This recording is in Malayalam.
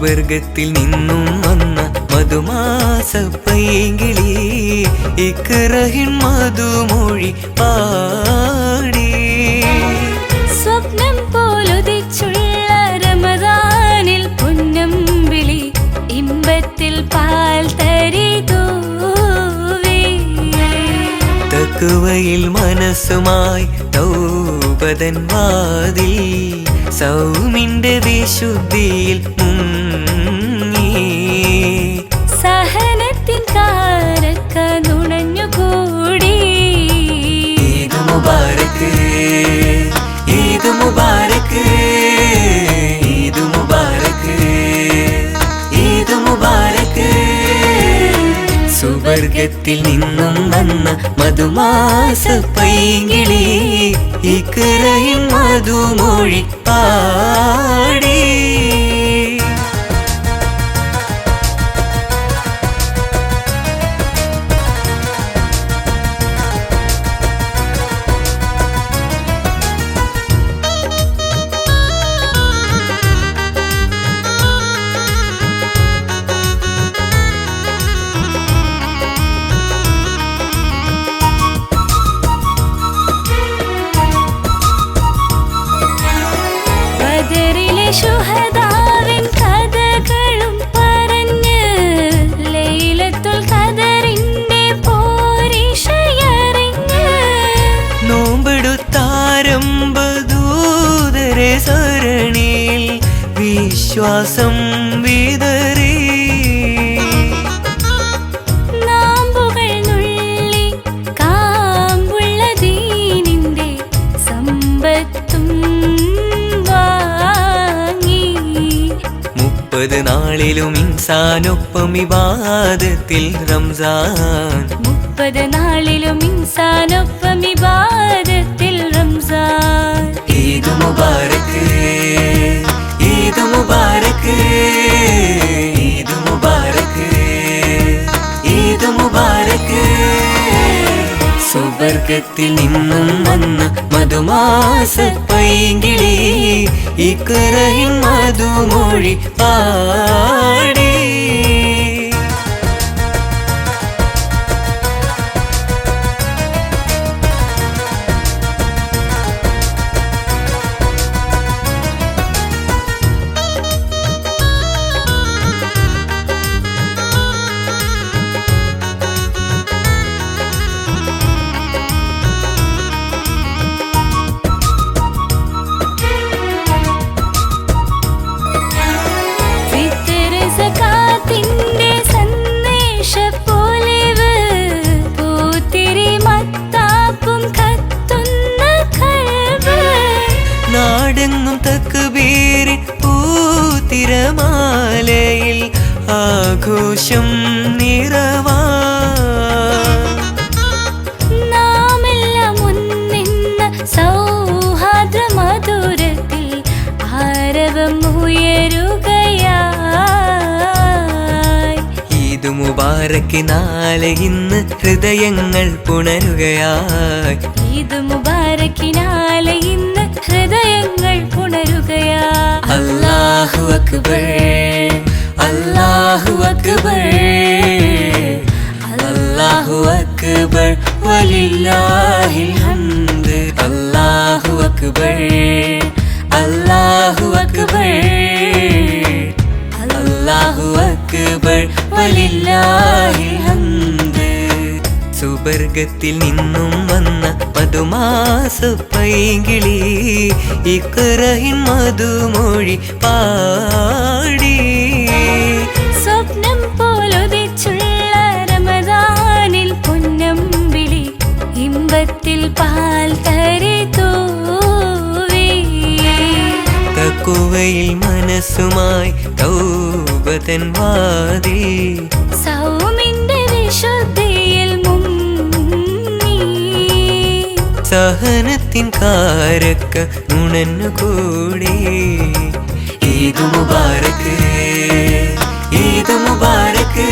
സുവർഗത്തിൽ നിന്നും വന്ന മധുമാസ പൈങ്കിളി ഇക്റഹിൻ മധുമൊഴി പാടി. സ്വപ്നം പോലുദിച്ചുള്ള റമദാനിൽ പൊന്നമ്പിളി ഇമ്പത്തിൽ പാൽ തരിതൂവി. തഖ്വയിൽ മനസ്സുമായി തൗബതൻ വാതിൽ സൗമിന്റെ വിശുദ്ധിയിൽ മുങ്ങി. സഹനത്തിൻ കാരക്ക നുണഞ്ഞുകൂടി. ഈദ് മുബാരക്, ഈദ് മുബാരക്, ഈദ് മുബാരക്, ഈദ് മുബാരക്. സുവർഗത്തിൽ നിന്നും വന്ന മധുമാസ പൈങ്കിളി ഇക്റഹിൻ മധുമൊഴി പാടി. ശുഹദാവിൻ കഥകളും പറഞ്ഞ് ലൈലത്തുൽ ഖദറിന്റെ പോരിഷയറിഞ്ഞ്. നോമ്പെടുത്താരംഭ ദൂതരെ സരണിയിൽ വിശ്വാസം വിതറി. നാമ്പുകൾ നുള്ളി കാമ്പുള്ള ദീനിന്റെ സമ്പത്തും 30 നാളിലും ഇൻസാനൊപ്പം ഇബാദത്തിൽ റംസാൻ. 30 നാളിലും ഇൻസാനൊപ്പം ഇബാദത്തിൽ റംസാൻ. ഈദ് മുബാരക്, ഈദ് മുബാരക്, ഈദ് മുബാരക്, ഈദ് മുബാരക്. സുവർഗത്തിൽ നിന്നും വന്ന മധുമാസ പൈങ്കിളി ഇക്റഹിൻ മധുമൊഴി പാടി. നാടെങ്ങും തക്ബീരിൻ പൂത്തിരമാലയിൽ ആഘോഷം നിറവാ. നാമെല്ലാം ഒന്നിന്ന സൗഹാർദ്ര മധുരത്തിൽ ആരവം ഉയരുകയായി. ഈദ് മുബാരക് നാളെ ഇന്ന് ഹൃദയങ്ങൾ പുണരുകയായി. ഈദ് മുബാരക്കിനാലെ ഇന്ന് ഹൃദയങ്ങൾ പുണരുകയായി. അല്ലാഹു അക്ബർ, അല്ലാഹു അക്ബർ, അല്ലാഹു അക്ബർ വലില്ലാഹിൽ ഹംദ്. അല്ലാഹു അക്ബർ, അല്ലാഹു അക്ബർ, അല്ലാഹു അക്ബർ വലില്ലാഹിൽ ഹംദ്. സുവർഗത്തിൽ നിന്നും വന്ന മധുമാസ പൈങ്കിളി ഇക്റഹിൻ മധുമൊഴി പാടി. സ്വപ്നം പോലുദിച്ചുള്ള റമദാനിൽ പൊന്നമ്പിളി ഇമ്പത്തിൽ പാൽ തരിതൂവി. തഖ്വയിൽ മനസ്സുമായി തൗബതൻ വാതിൽ സൗമിന്റെ വിശുദ്ധിയിൽ മുങ്ങി. സഹനത്തിൻ കാരക്ക നുണഞ്ഞുകൂടി. ഈദ് മുബാരക്, ഈദ് മുബാരക്.